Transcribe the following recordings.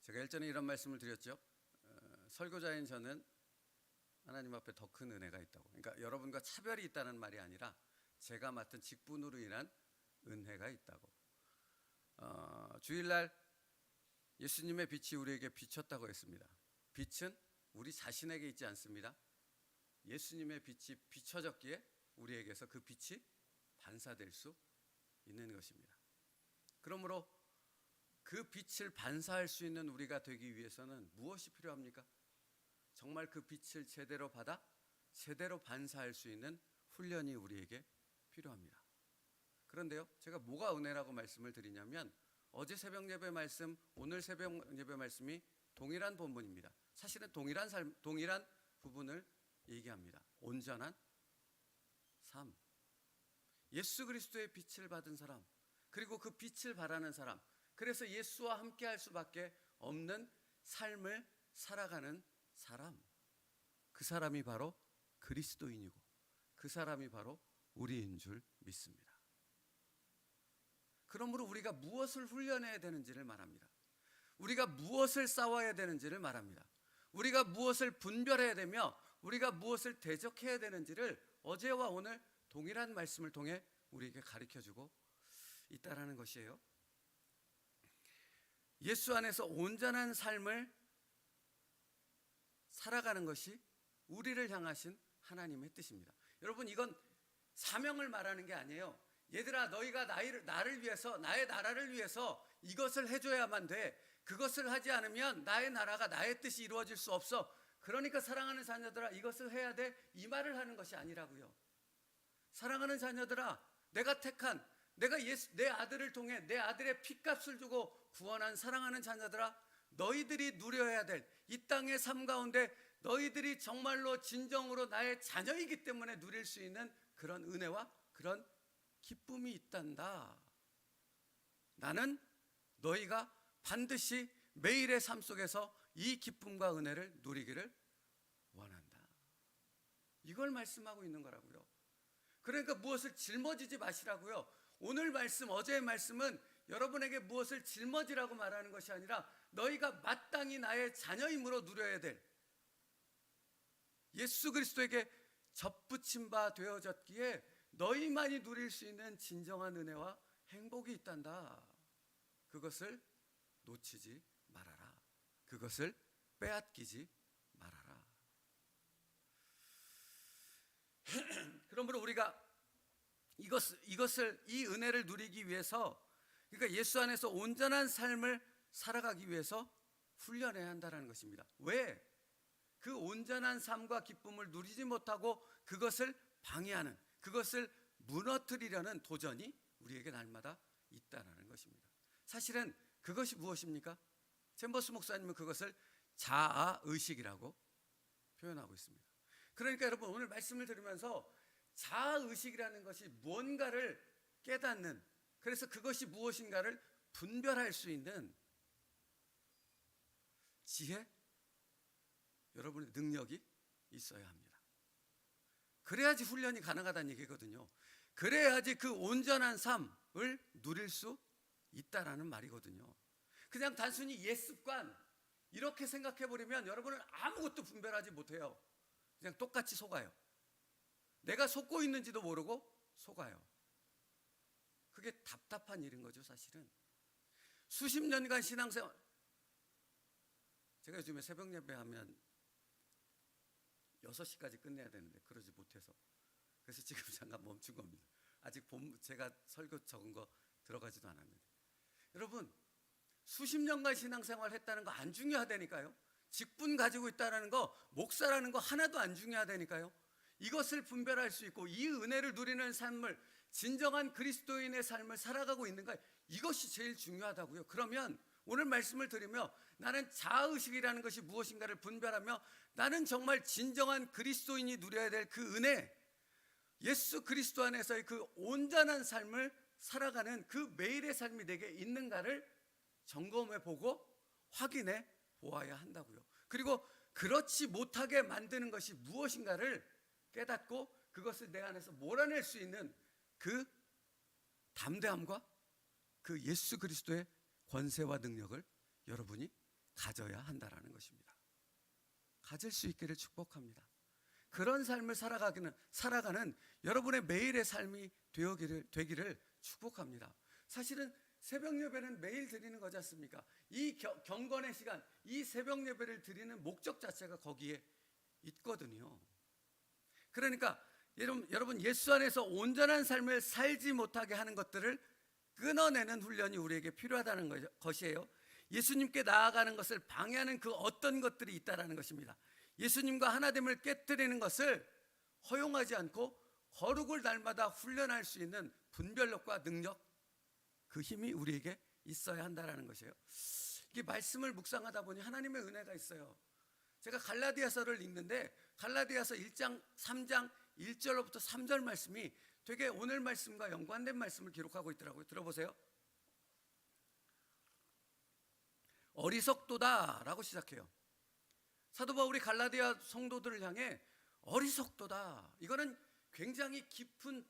제가 일전에 이런 말씀을 드렸죠. 설교자인 저는 하나님 앞에 더 큰 은혜가 있다고. 그러니까 여러분과 차별이 있다는 말이 아니라 제가 맡은 직분으로 인한 은혜가 있다고. 주일날 예수님의 빛이 우리에게 비쳤다고 했습니다. 빛은 우리 자신에게 있지 않습니다. 예수님의 빛이 비춰졌기에 우리에게서 그 빛이 반사될 수 있는 것입니다. 그러므로 그 빛을 반사할 수 있는 우리가 되기 위해서는 무엇이 필요합니까? 정말 그 빛을 제대로 받아 제대로 반사할 수 있는 훈련이 우리에게 필요합니다. 그런데요, 제가 뭐가 은혜라고 말씀을 드리냐면 어제 새벽 예배 말씀, 오늘 새벽 예배 말씀이 동일한 본문입니다. 사실은 동일한 부분을 얘기합니다. 온전한 삶. 예수 그리스도의 빛을 받은 사람, 그리고 그 빛을 바라는 사람, 그래서 예수와 함께 할 수밖에 없는 삶을 살아가는 사람, 그 사람이 바로 그리스도인이고 그 사람이 바로 우리인 줄 믿습니다. 그러므로 우리가 무엇을 훈련해야 되는지를 말합니다. 우리가 무엇을 싸워야 되는지를 말합니다. 우리가 무엇을 분별해야 되며 우리가 무엇을 대적해야 되는지를 어제와 오늘 동일한 말씀을 통해 우리에게 가르쳐주고 있다라는 것이에요. 예수 안에서 온전한 삶을 살아가는 것이 우리를 향하신 하나님의 뜻입니다. 여러분, 이건 사명을 말하는 게 아니에요. 얘들아, 너희가 나를 위해서, 나의 나라를 위해서 이것을 해줘야만 돼. 그것을 하지 않으면 나의 나라가, 나의 뜻이 이루어질 수 없어. 그러니까 사랑하는 자녀들아, 이것을 해야 돼. 이 말을 하는 것이 아니라고요. 사랑하는 자녀들아, 내가 택한, 내가 내 아들을 통해 내 아들의 핏값을 주고 구원한 사랑하는 자녀들아, 너희들이 누려야 될 이 땅의 삶 가운데 너희들이 정말로 진정으로 나의 자녀이기 때문에 누릴 수 있는 그런 은혜와 그런 기쁨이 있단다. 나는 너희가 반드시 매일의 삶 속에서 이 기쁨과 은혜를 누리기를 원한다. 이걸 말씀하고 있는 거라고요. 그러니까 무엇을 짊어지지 마시라고요. 오늘 말씀, 어제의 말씀은 여러분에게 무엇을 짊어지라고 말하는 것이 아니라 너희가 마땅히 나의 자녀임으로 누려야 될 예수 그리스도에게 접붙임 바 되어졌기에 너희만이 누릴 수 있는 진정한 은혜와 행복이 있단다. 그것을 놓치지 말아라. 그것을 빼앗기지 말아라. 그러므로 우리가 이 은혜를 누리기 위해서, 그러니까 예수 안에서 온전한 삶을 살아가기 위해서 훈련해야 한다는 것입니다. 왜? 그 온전한 삶과 기쁨을 누리지 못하고 그것을 방해하는, 그것을 무너뜨리려는 도전이 우리에게 날마다 있다는 것입니다. 사실은 그것이 무엇입니까? 챔버스 목사님은 그것을 자아의식이라고 표현하고 있습니다. 그러니까 여러분, 오늘 말씀을 들으면서 자아의식이라는 것이 무언가를 깨닫는, 그래서 그것이 무엇인가를 분별할 수 있는 지혜, 여러분의 능력이 있어야 합니다. 그래야지 훈련이 가능하다는 얘기거든요. 그래야지 그 온전한 삶을 누릴 수 있다라는 말이거든요. 그냥 단순히 옛습관 이렇게 생각해버리면 여러분은 아무것도 분별하지 못해요. 그냥 똑같이 속아요. 내가 속고 있는지도 모르고 속아요. 그게 답답한 일인 거죠, 사실은. 수십 년간 신앙생활, 제가 요즘에 새벽 예배하면 6시까지 끝내야 되는데 그러지 못해서, 그래서 지금 잠깐 멈춘 겁니다. 아직 제가 설교 적은 거 들어가지도 않았는데. 여러분, 수십 년간 신앙생활 했다는 거 안 중요하다니까요. 직분 가지고 있다는 거, 목사라는 거 하나도 안 중요하다니까요. 이것을 분별할 수 있고 이 은혜를 누리는 삶을, 진정한 그리스도인의 삶을 살아가고 있는가, 이것이 제일 중요하다고요. 그러면 오늘 말씀을 들으며 나는 자아의식이라는 것이 무엇인가를 분별하며 나는 정말 진정한 그리스도인이 누려야 될 그 은혜, 예수 그리스도 안에서의 그 온전한 삶을 살아가는 그 매일의 삶이 내게 있는가를 점검해 보고 확인해 보아야 한다고요. 그리고 그렇지 못하게 만드는 것이 무엇인가를 깨닫고 그것을 내 안에서 몰아낼 수 있는 그 담대함과 그 예수 그리스도의 권세와 능력을 여러분이 가져야 한다라는 것입니다. 가질 수 있기를 축복합니다. 그런 삶을 살아가는 여러분의 매일의 삶이 되기를 축복합니다. 사실은 새벽 예배는 매일 드리는 거지 않습니까? 이 경건의 시간, 이 새벽 예배를 드리는 목적 자체가 거기에 있거든요. 그러니까 여러분 예수 안에서 온전한 삶을 살지 못하게 하는 것들을 끊어내는 훈련이 우리에게 필요하다는 것이에요. 예수님께 나아가는 것을 방해하는 그 어떤 것들이 있다라는 것입니다. 예수님과 하나됨을 깨뜨리는 것을 허용하지 않고 거룩을 날마다 훈련할 수 있는 분별력과 능력, 그 힘이 우리에게 있어야 한다는 것이에요. 이 말씀을 묵상하다 보니 하나님의 은혜가 있어요. 제가 갈라디아서를 읽는데 갈라디아서 1장 3장 1절로부터 3절 말씀이 되게 오늘 말씀과 연관된 말씀을 기록하고 있더라고요. 들어보세요. 어리석도다 라고 시작해요. 사도 바울이 갈라디아 성도들을 향해 어리석도다, 이거는 굉장히 깊은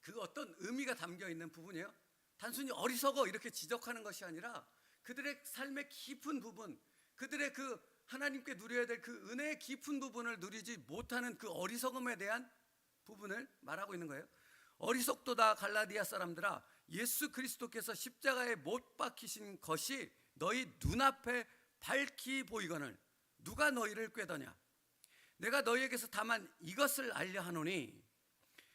그 어떤 의미가 담겨 있는 부분이에요. 단순히 어리석어 이렇게 지적하는 것이 아니라 그들의 삶의 깊은 부분, 그들의 그 하나님께 누려야 될 그 은혜의 깊은 부분을 누리지 못하는 그 어리석음에 대한 부분을 말하고 있는 거예요. 어리석도다 갈라디아 사람들아, 예수 그리스도께서 십자가에 못 박히신 것이 너희 눈앞에 밝히 보이거늘 누가 너희를 꾀더냐. 내가 너희에게서 다만 이것을 알려 하노니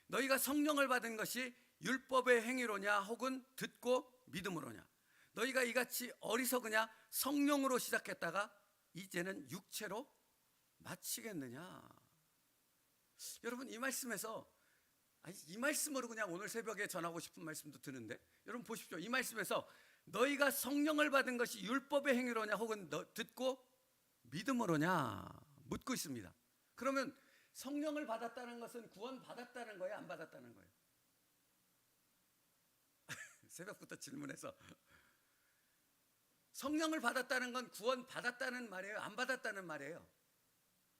너희가 성령을 받은 것이 율법의 행위로냐 혹은 듣고 믿음으로냐. 너희가 이같이 어리석으냐. 성령으로 시작했다가 이제는 육체로 마치겠느냐. 여러분 이 말씀에서, 이 말씀으로 그냥 오늘 새벽에 전하고 싶은 말씀도 드는데, 여러분 보십시오. 이 말씀에서 너희가 성령을 받은 것이 율법의 행위로냐 혹은 듣고 믿음으로냐 묻고 있습니다. 그러면 성령을 받았다는 것은 구원 받았다는 거예요, 안 받았다는 거예요? 새벽부터 질문해서 성령을 받았다는 건 구원 받았다는 말이에요, 안 받았다는 말이에요?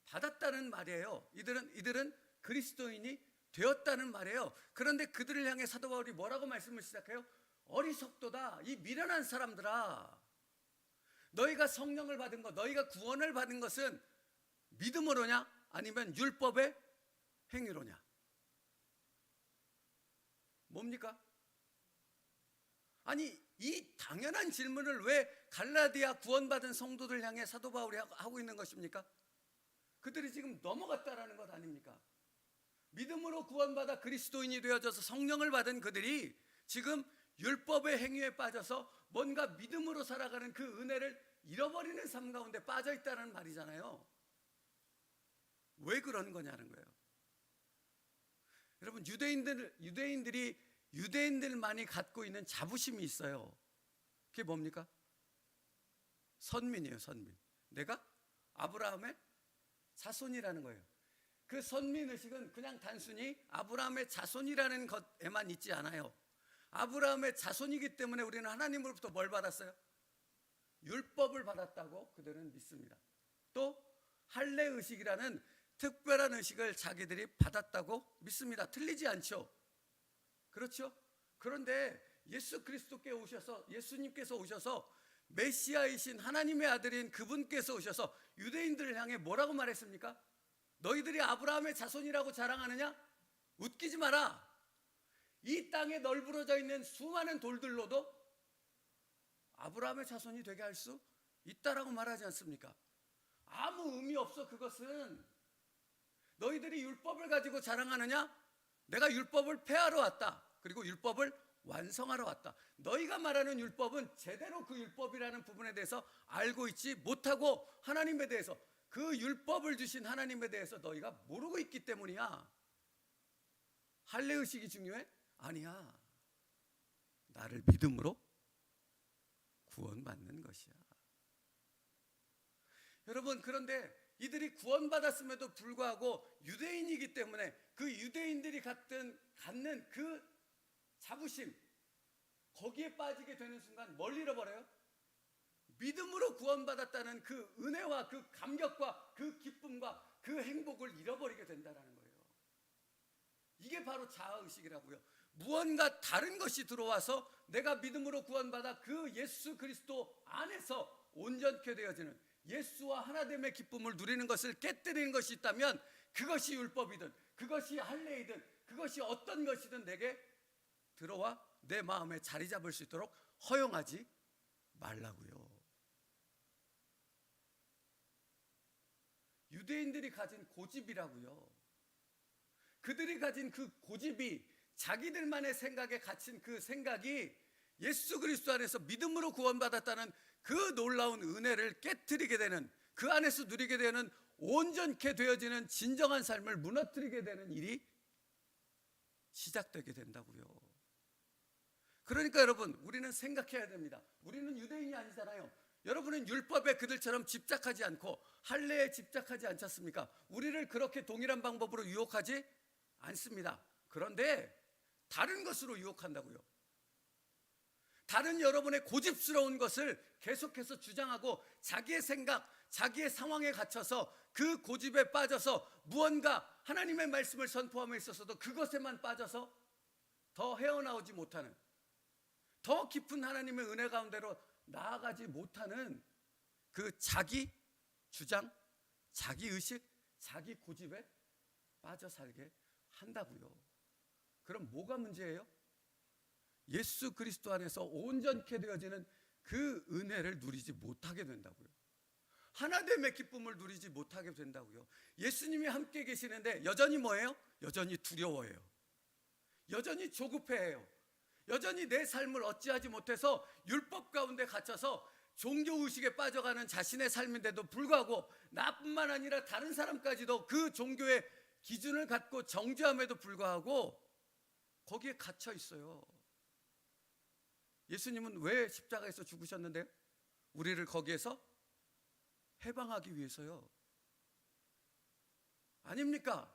받았다는 말이에요. 이들은 그리스도인이 되었다는 말이에요. 그런데 그들을 향해 사도 바울이 뭐라고 말씀을 시작해요? 어리석도다, 이 미련한 사람들아, 너희가 성령을 받은 것, 너희가 구원을 받은 것은 믿음으로냐 아니면 율법의 행위로냐? 뭡니까? 아니 이 당연한 질문을 왜 갈라디아 구원받은 성도들 향해 사도 바울이 하고 있는 것입니까? 그들이 지금 넘어갔다라는 것 아닙니까? 믿음으로 구원받아 그리스도인이 되어져서 성령을 받은 그들이 지금 율법의 행위에 빠져서 뭔가 믿음으로 살아가는 그 은혜를 잃어버리는 삶 가운데 빠져 있다는 말이잖아요. 왜 그런 거냐는 거예요. 여러분 유대인들만이 갖고 있는 자부심이 있어요. 그게 뭡니까? 선민이에요, 선민. 내가 아브라함의 자손이라는 거예요. 그 선민의식은 그냥 단순히 아브라함의 자손이라는 것에만 있지 않아요. 아브라함의 자손이기 때문에 우리는 하나님으로부터 뭘 받았어요? 율법을 받았다고 그들은 믿습니다. 또 할례의식이라는 특별한 의식을 자기들이 받았다고 믿습니다. 틀리지 않죠? 그렇죠? 그런데 예수님께서 오셔서 메시아이신 하나님의 아들인 그분께서 오셔서 유대인들을 향해 뭐라고 말했습니까? 너희들이 아브라함의 자손이라고 자랑하느냐? 웃기지 마라. 이 땅에 널브러져 있는 수많은 돌들로도 아브라함의 자손이 되게 할 수 있다라고 말하지 않습니까? 아무 의미 없어. 그것은 너희들이 율법을 가지고 자랑하느냐? 내가 율법을 폐하러 왔다. 그리고 율법을 완성하러 왔다. 너희가 말하는 율법은 제대로 그 율법이라는 부분에 대해서 알고 있지 못하고 하나님에 대해서, 그 율법을 주신 하나님에 대해서 너희가 모르고 있기 때문이야. 할례의식이 중요해? 아니야. 나를 믿음으로 구원받는 것이야. 여러분, 그런데 이들이 구원받았음에도 불구하고 유대인이기 때문에 그 유대인들이 갖는 그 자부심, 거기에 빠지게 되는 순간 뭘 잃어버려요? 믿음으로 구원받았다는 그 은혜와 그 감격과 그 기쁨과 그 행복을 잃어버리게 된다는 거예요. 이게 바로 자아의식이라고요. 무언가 다른 것이 들어와서 내가 믿음으로 구원받아 그 예수 그리스도 안에서 온전케 되어지는 예수와 하나됨의 기쁨을 누리는 것을 깨뜨리는 것이 있다면 그것이 율법이든 그것이 할례이든 그것이 어떤 것이든 내게 들어와 내 마음에 자리 잡을 수 있도록 허용하지 말라고요. 유대인들이 가진 고집이라고요. 그들이 가진 그 고집이 자기들만의 생각에 갇힌 그 생각이 예수 그리스도 안에서 믿음으로 구원받았다는 그 놀라운 은혜를 깨뜨리게 되는, 그 안에서 누리게 되는 온전케 되어지는 진정한 삶을 무너뜨리게 되는 일이 시작되게 된다고요. 그러니까 여러분, 우리는 생각해야 됩니다. 우리는 유대인이 아니잖아요. 여러분은 율법에 그들처럼 집착하지 않고 할례에 집착하지 않지 않습니까? 우리를 그렇게 동일한 방법으로 유혹하지 않습니다. 그런데 다른 것으로 유혹한다고요. 다른 여러분의 고집스러운 것을 계속해서 주장하고 자기의 생각, 자기의 상황에 갇혀서 그 고집에 빠져서 무언가 하나님의 말씀을 선포함에 있어서도 그것에만 빠져서 더 헤어나오지 못하는, 더 깊은 하나님의 은혜 가운데로 나아가지 못하는 그 자기 주장, 자기 의식, 자기 고집에 빠져 살게 한다고요. 그럼 뭐가 문제예요? 예수 그리스도 안에서 온전케 되어지는 그 은혜를 누리지 못하게 된다고요. 하나됨의 기쁨을 누리지 못하게 된다고요. 예수님이 함께 계시는데 여전히 뭐예요? 여전히 두려워해요. 여전히 조급해해요. 여전히 내 삶을 어찌하지 못해서 율법 가운데 갇혀서 종교의식에 빠져가는 자신의 삶인데도 불구하고 나뿐만 아니라 다른 사람까지도 그 종교의 기준을 갖고 정죄함에도 불구하고 거기에 갇혀 있어요. 예수님은 왜 십자가에서 죽으셨는데요? 우리를 거기에서 해방하기 위해서요. 아닙니까?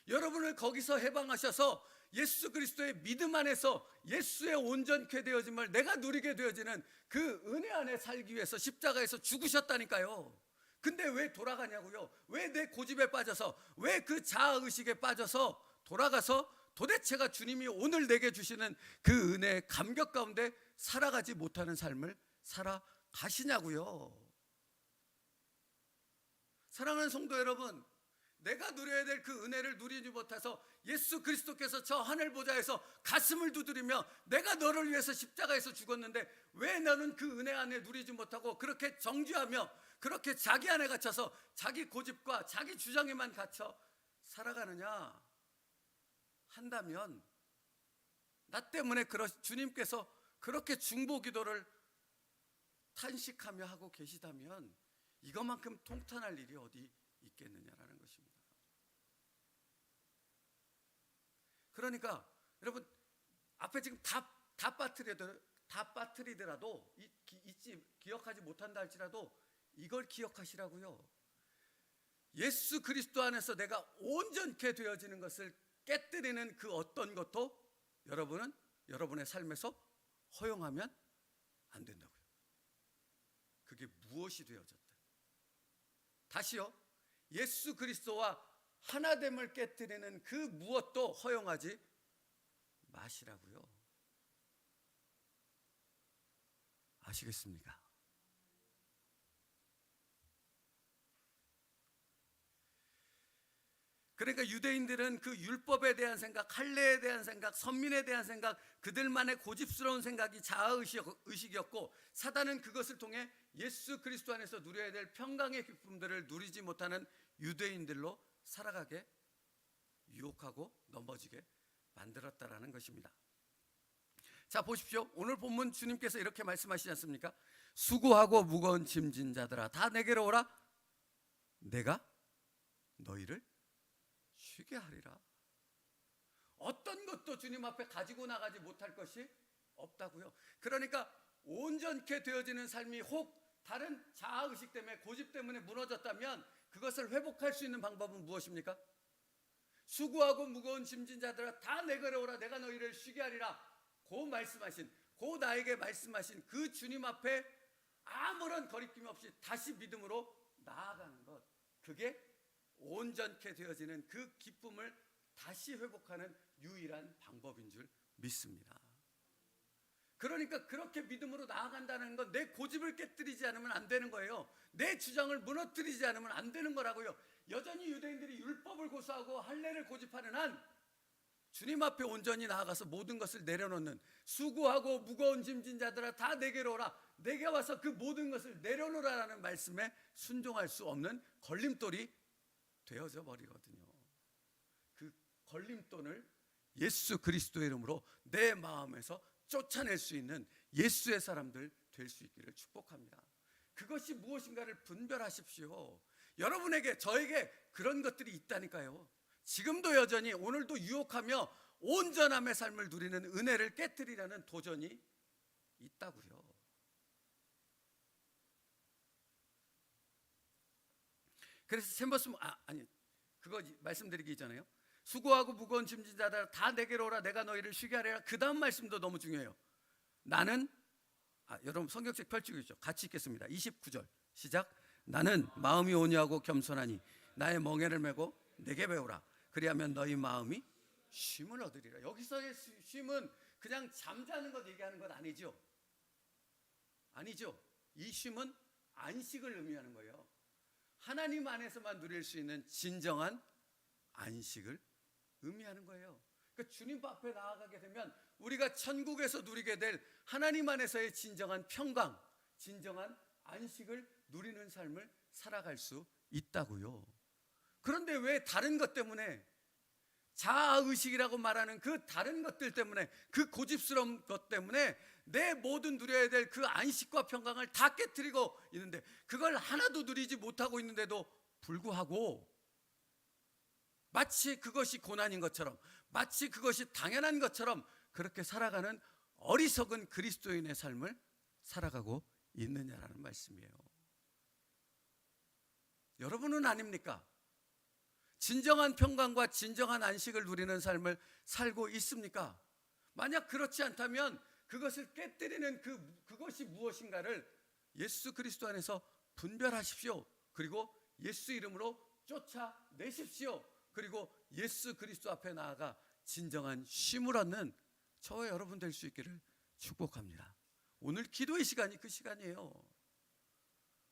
여러분을 거기서 해방하셔서 예수 그리스도의 믿음 안에서 예수의 온전케 되어짐을 내가 누리게 되어지는 그 은혜 안에 살기 위해서 십자가에서 죽으셨다니까요. 근데 왜 돌아가냐고요? 왜 내 고집에 빠져서, 왜 그 자아의식에 빠져서 돌아가서 도대체가 주님이 오늘 내게 주시는 그 은혜의 감격 가운데 살아가지 못하는 삶을 살아가시냐고요. 사랑하는 성도 여러분, 내가 누려야 될 그 은혜를 누리지 못해서 예수 그리스도께서 저 하늘 보좌에서 가슴을 두드리며 내가 너를 위해서 십자가에서 죽었는데 왜 너는 그 은혜 안에 누리지 못하고 그렇게 정죄하며 그렇게 자기 안에 갇혀서 자기 고집과 자기 주장에만 갇혀 살아가느냐 한다면, 나 때문에 주님께서 그렇게 중보 기도를 탄식하며 하고 계시다면 이것만큼 통탄할 일이 어디 있겠느냐라는 것입니다. 그러니까 여러분, 앞에 지금 다 빠뜨리더라도 기억하지 못한다 할지라도 이걸 기억하시라고요. 예수 그리스도 안에서 내가 온전케 되어지는 것을 깨뜨리는 그 어떤 것도 여러분은 여러분의 삶에서 허용하면 안 된다고요. 그게 무엇이 되어졌든 다시요, 예수 그리스도와 하나됨을 깨뜨리는 그 무엇도 허용하지 마시라고요. 아시겠습니까? 그러니까 유대인들은 그 율법에 대한 생각, 할례에 대한 생각, 선민에 대한 생각, 그들만의 고집스러운 생각이 자아의식이었고, 사단은 그것을 통해 예수 그리스도 안에서 누려야 될 평강의 기쁨들을 누리지 못하는 유대인들로 살아가게 유혹하고 넘어지게 만들었다라는 것입니다. 자, 보십시오. 오늘 본문 주님께서 이렇게 말씀하시지 않습니까? 수고하고 무거운 짐진 자들아 다 내게로 오라, 내가 너희를 쉬게 하리라. 어떤 것도 주님 앞에 가지고 나가지 못할 것이 없다고요. 그러니까 온전케 되어지는 삶이 혹 다른 자아의식 때문에, 고집 때문에 무너졌다면 그것을 회복할 수 있는 방법은 무엇입니까? 수고하고 무거운 짐진 자들아 다 내게로 오라, 내가 너희를 쉬게 하리라. 고 나에게 말씀하신 그 주님 앞에 아무런 거리낌 없이 다시 믿음으로 나아가는 것, 그게 온전케 되어지는 그 기쁨을 다시 회복하는 유일한 방법인 줄 믿습니다. 그러니까 그렇게 믿음으로 나아간다는 건 내 고집을 깨뜨리지 않으면 안 되는 거예요. 내 주장을 무너뜨리지 않으면 안 되는 거라고요. 여전히 유대인들이 율법을 고수하고 할례를 고집하는 한 주님 앞에 온전히 나아가서 모든 것을 내려놓는, 수고하고 무거운 짐진 자들아 다 내게로 오라, 내게 와서 그 모든 것을 내려놓으라라는 말씀에 순종할 수 없는 걸림돌이 되어져 버리거든요. 그 걸림돌을 예수 그리스도의 이름으로 내 마음에서 쫓아낼 수 있는 예수의 사람들 될 수 있기를 축복합니다. 그것이 무엇인가를 분별하십시오. 여러분에게, 저에게 그런 것들이 있다니까요. 지금도 여전히 오늘도 유혹하며 온전함의 삶을 누리는 은혜를 깨뜨리려는 도전이 있다고요. 그래서 샘버스 그거 말씀드리기 전에요. 수고하고 무거운 짐진 자들 다 내게로 오라, 내가 너희를 쉬게 하리라. 그 다음 말씀도 너무 중요해요. 나는 여러분 성경책 펼치고 있죠. 같이 읽겠습니다. 29절 시작. 나는 마음이 온유하고 겸손하니 나의 멍에를 메고 내게 배우라. 그리하면 너희 마음이 쉼을 얻으리라. 여기서의 쉼은 그냥 잠자는 것 얘기하는 건 아니죠. 아니죠. 이 쉼은 안식을 의미하는 거예요. 하나님 안에서만 누릴 수 있는 진정한 안식을 의미하는 거예요. 그러니까 주님 앞에 나아가게 되면 우리가 천국에서 누리게 될 하나님 안에서의 진정한 평강, 진정한 안식을 누리는 삶을 살아갈 수 있다고요. 그런데 왜 다른 것 때문에, 자아의식이라고 말하는 그 다른 것들 때문에, 그 고집스러운 것 때문에 내 모든 누려야 될 그 안식과 평강을 다 깨트리고 있는데, 그걸 하나도 누리지 못하고 있는데도 불구하고 마치 그것이 고난인 것처럼, 마치 그것이 당연한 것처럼 그렇게 살아가는 어리석은 그리스도인의 삶을 살아가고 있느냐라는 말씀이에요. 여러분은 아닙니까? 진정한 평강과 진정한 안식을 누리는 삶을 살고 있습니까? 만약 그렇지 않다면 그것을 깨뜨리는 그것이 무엇인가를 예수 그리스도 안에서 분별하십시오. 그리고 예수 이름으로 쫓아내십시오. 그리고 예수 그리스도 앞에 나아가 진정한 쉼을 얻는 저와 여러분 될 수 있기를 축복합니다. 오늘 기도의 시간이 그 시간이에요.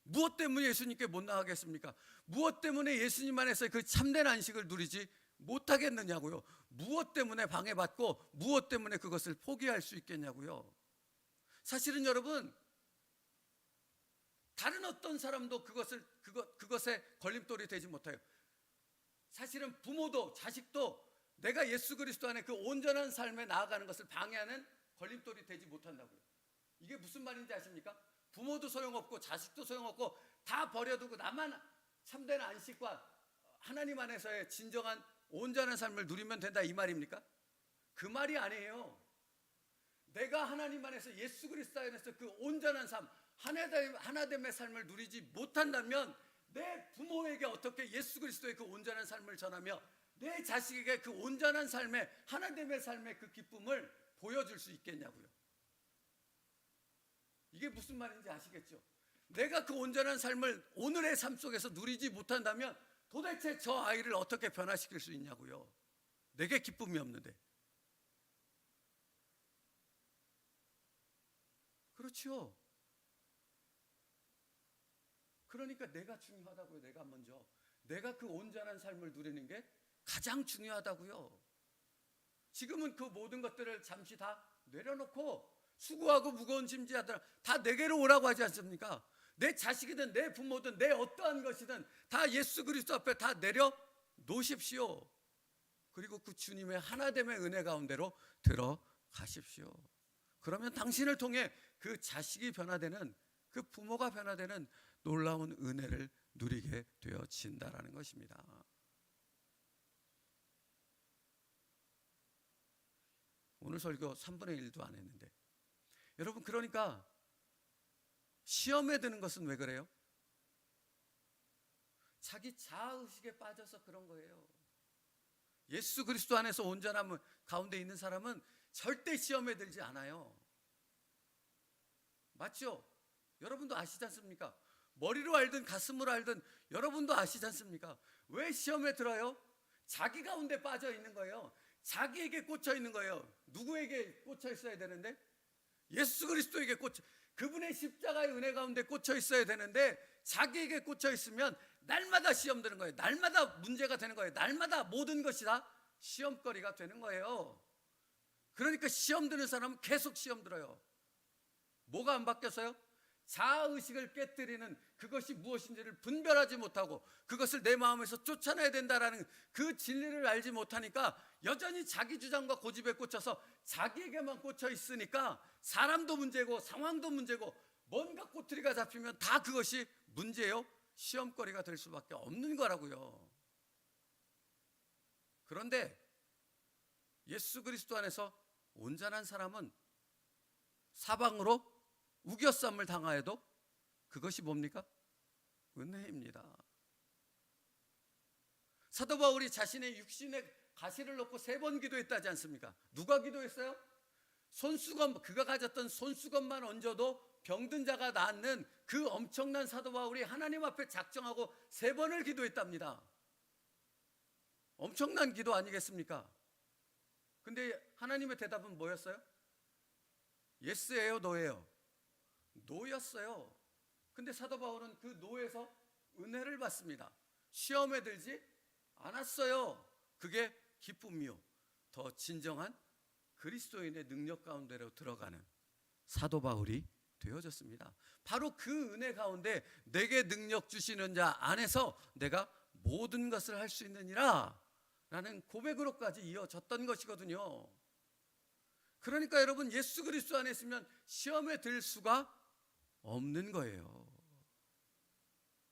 무엇 때문에 예수님께 못 나가겠습니까? 무엇 때문에 예수님 안에서 그 참된 안식을 누리지 못하겠느냐고요. 무엇 때문에 방해받고 무엇 때문에 그것을 포기할 수 있겠냐고요. 사실은 여러분, 다른 어떤 사람도 그것에 걸림돌이 되지 못해요. 사실은 부모도 자식도 내가 예수 그리스도 안에 그 온전한 삶에 나아가는 것을 방해하는 걸림돌이 되지 못한다고요. 이게 무슨 말인지 아십니까? 부모도 소용없고 자식도 소용없고 다 버려두고 나만 참된 안식과 하나님 안에서의 진정한 온전한 삶을 누리면 된다, 이 말입니까? 그 말이 아니에요. 내가 하나님 안에서 예수 그리스도 안에서 그 온전한 삶, 하나됨의 삶을 누리지 못한다면 내 부모에게 어떻게 예수 그리스도의 그 온전한 삶을 전하며 내 자식에게 그 온전한 삶의 하나됨의 삶의 그 기쁨을 보여줄 수 있겠냐고요. 이게 무슨 말인지 아시겠죠? 내가 그 온전한 삶을 오늘의 삶 속에서 누리지 못한다면 도대체 저 아이를 어떻게 변화시킬 수 있냐고요. 내게 기쁨이 없는데. 그렇죠. 그러니까 내가 중요하다고요. 내가 그 온전한 삶을 누리는 게 가장 중요하다고요. 지금은 그 모든 것들을 잠시 다 내려놓고 수고하고 무거운 짐지하더라 다 내게로 오라고 하지 않습니까? 내 자식이든 내 부모든 내 어떠한 것이든 다 예수 그리스도 앞에 다 내려놓으십시오. 그리고 그 주님의 하나됨의 은혜 가운데로 들어가십시오. 그러면 당신을 통해 그 자식이 변화되는, 그 부모가 변화되는 놀라운 은혜를 누리게 되어진다라는 것입니다. 오늘 설교 3분의 1도 안 했는데, 여러분, 그러니까 시험에 드는 것은 왜 그래요? 자기 자아의식에 빠져서 그런 거예요. 예수 그리스도 안에서 온전함 가운데 있는 사람은 절대 시험에 들지 않아요. 맞죠? 여러분도 아시지 않습니까? 머리로 알든 가슴으로 알든 여러분도 아시지 않습니까? 왜 시험에 들어요? 자기 가운데 빠져 있는 거예요. 자기에게 꽂혀 있는 거예요. 누구에게 꽂혀 있어야 되는데? 예수 그리스도에게 그분의 십자가의 은혜 가운데 꽂혀 있어야 되는데 자기에게 꽂혀 있으면 날마다 시험 드는 거예요. 날마다 문제가 되는 거예요. 날마다 모든 것이 다 시험거리가 되는 거예요. 그러니까 시험 드는 사람은 계속 시험 들어요. 뭐가 안 바뀌었어요? 자아의식을 깨뜨리는 그것이 무엇인지를 분별하지 못하고 그것을 내 마음에서 쫓아내야 된다라는 그 진리를 알지 못하니까 여전히 자기 주장과 고집에 꽂혀서 자기에게만 꽂혀 있으니까 사람도 문제고 상황도 문제고 뭔가 꼬투리가 잡히면 다 그것이 문제요, 시험거리가 될 수밖에 없는 거라고요. 그런데 예수 그리스도 안에서 온전한 사람은 사방으로 우겨쌈을 당하여도 그것이 뭡니까? 은혜입니다. 사도 바울이 자신의 육신에 가시를 넣고 3번 기도했다지 않습니까? 누가 기도했어요? 손수건, 그가 가졌던 손수건만 얹어도 병든 자가 낫는 그 엄청난 사도 바울이 하나님 앞에 작정하고 3번을 기도했답니다. 엄청난 기도 아니겠습니까? 근데 하나님의 대답은 뭐였어요? 예스예요, 노예요? 노였어요. 근데 사도 바울은 그 노에서 은혜를 받습니다. 시험에 들지 않았어요. 그게 기쁨이요, 더 진정한 그리스도인의 능력 가운데로 들어가는 사도 바울이 되어졌습니다. 바로 그 은혜 가운데 내게 능력 주시는 자 안에서 내가 모든 것을 할 수 있느니라 라는 고백으로까지 이어졌던 것이거든요. 그러니까 여러분, 예수 그리스도 안에 있으면 시험에 들 수가 없는 거예요.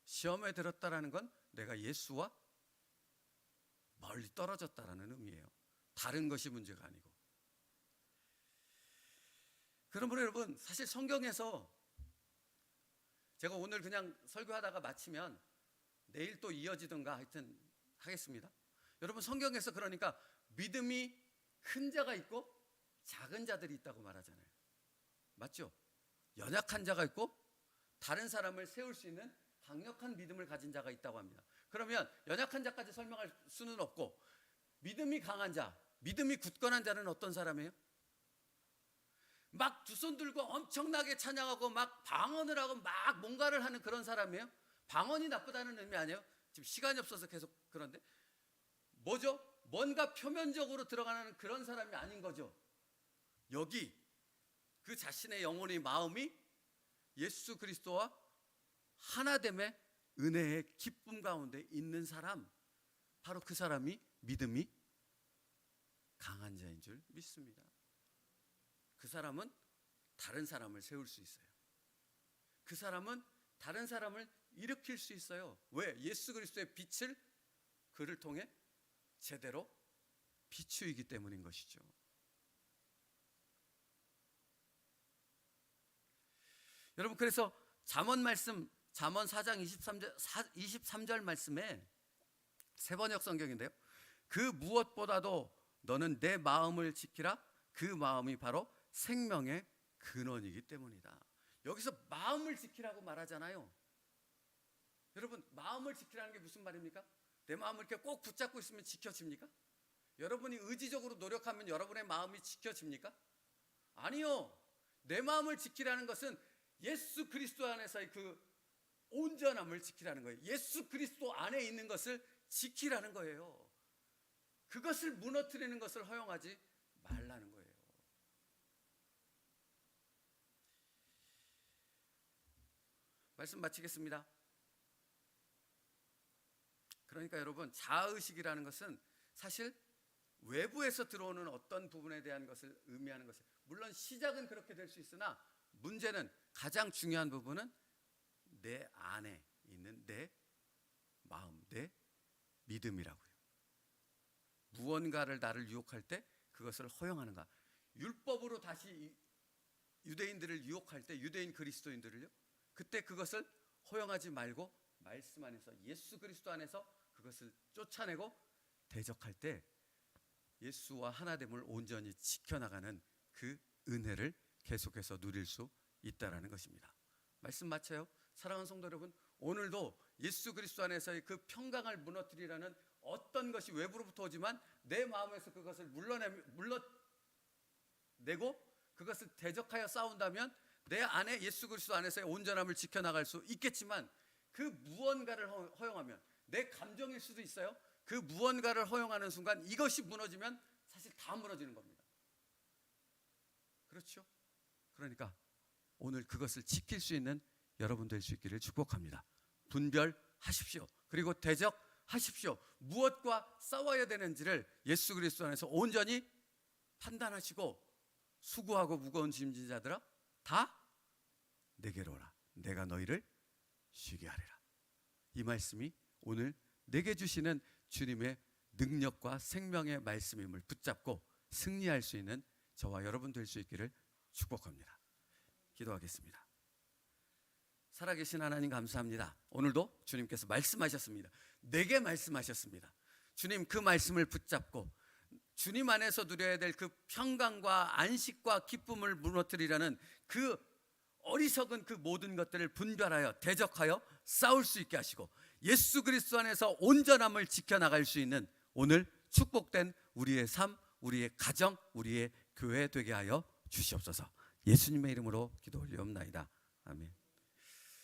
시험에 들었다라는 건 내가 예수와 멀리 떨어졌다라는 의미예요. 다른 것이 문제가 아니고. 그러므로 여러분, 사실 성경에서 제가 오늘 그냥 설교하다가 마치면 내일 또 이어지든가 하여튼 하겠습니다. 여러분, 성경에서 그러니까 믿음이 큰 자가 있고 작은 자들이 있다고 말하잖아요. 맞죠? 연약한 자가 있고 다른 사람을 세울 수 있는 강력한 믿음을 가진 자가 있다고 합니다. 그러면 연약한 자까지 설명할 수는 없고 믿음이 강한 자, 믿음이 굳건한 자는 어떤 사람이에요? 막 두 손 들고 엄청나게 찬양하고 막 방언을 하고 막 뭔가를 하는 그런 사람이에요? 방언이 나쁘다는 의미 아니에요? 지금 시간이 없어서 계속 그런데 뭐죠? 뭔가 표면적으로 들어가는 그런 사람이 아닌 거죠. 여기 그 자신의 영혼의 마음이 예수 그리스도와 하나됨의 은혜의 기쁨 가운데 있는 사람, 바로 그 사람이 믿음이 강한 자인 줄 믿습니다. 그 사람은 다른 사람을 세울 수 있어요. 그 사람은 다른 사람을 일으킬 수 있어요. 왜? 예수 그리스도의 빛을 그를 통해 제대로 비추이기 때문인 것이죠. 여러분, 그래서 잠언 말씀, 잠언 4장 23절 말씀에 세번역 성경인데요, 그 무엇보다도 너는 내 마음을 지키라. 그 마음이 바로 생명의 근원이기 때문이다. 여기서 마음을 지키라고 말하잖아요. 여러분, 마음을 지키라는 게 무슨 말입니까? 내 마음을 이렇게 꼭 붙잡고 있으면 지켜집니까? 여러분이 의지적으로 노력하면 여러분의 마음이 지켜집니까? 아니요. 내 마음을 지키라는 것은 예수 그리스도 안에서의 그 온전함을 지키라는 거예요. 예수 그리스도 안에 있는 것을 지키라는 거예요. 그것을 무너뜨리는 것을 허용하지 말라는 거예요. 말씀 마치겠습니다. 그러니까 여러분, 자아의식이라는 것은 사실 외부에서 들어오는 어떤 부분에 대한 것을 의미하는 것이에요. 물론 시작은 그렇게 될 수 있으나 문제는, 가장 중요한 부분은 내 안에 있는 내 마음, 내 믿음이라고요. 무언가를 나를 유혹할 때 그것을 허용하는가. 율법으로 다시 유대인들을 유혹할 때, 유대인 그리스도인들을요, 그때 그것을 허용하지 말고 말씀 안에서, 예수 그리스도 안에서 그것을 쫓아내고 대적할 때 예수와 하나됨을 온전히 지켜나가는 그 은혜를 계속해서 누릴 수 있다라는 것입니다. 말씀 마쳐요. 사랑하는 성도 여러분, 오늘도 예수 그리스도 안에서의 그 평강을 무너뜨리라는 어떤 것이 외부로부터 오지만 내 마음에서 그것을 물러내고 그것을 대적하여 싸운다면 내 안에 예수 그리스도 안에서의 온전함을 지켜나갈 수 있겠지만, 그 무언가를 허용하면, 내 감정일 수도 있어요. 그 무언가를 허용하는 순간 이것이 무너지면 사실 다 무너지는 겁니다. 그렇죠? 그러니까 오늘 그것을 지킬 수 있는 여러분 될 수 있기를 축복합니다. 분별하십시오. 그리고 대적하십시오. 무엇과 싸워야 되는지를 예수 그리스도 안에서 온전히 판단하시고, 수고하고 무거운 짐진 자들아 다 내게로 오라. 내가 너희를 쉬게 하리라. 이 말씀이 오늘 내게 주시는 주님의 능력과 생명의 말씀임을 붙잡고 승리할 수 있는 저와 여러분 될 수 있기를 축복합니다. 기도하겠습니다. 살아계신 하나님 감사합니다. 오늘도 주님께서 말씀하셨습니다. 내게 말씀하셨습니다. 주님, 그 말씀을 붙잡고 주님 안에서 누려야 될 그 평강과 안식과 기쁨을 무너뜨리려는 그 어리석은 그 모든 것들을 분별하여 대적하여 싸울 수 있게 하시고, 예수 그리스도 안에서 온전함을 지켜나갈 수 있는 오늘 축복된 우리의 삶, 우리의 가정, 우리의 교회 되게 하여 주시옵소서. 예수님의 이름으로 기도 올리옵나이다. 아멘.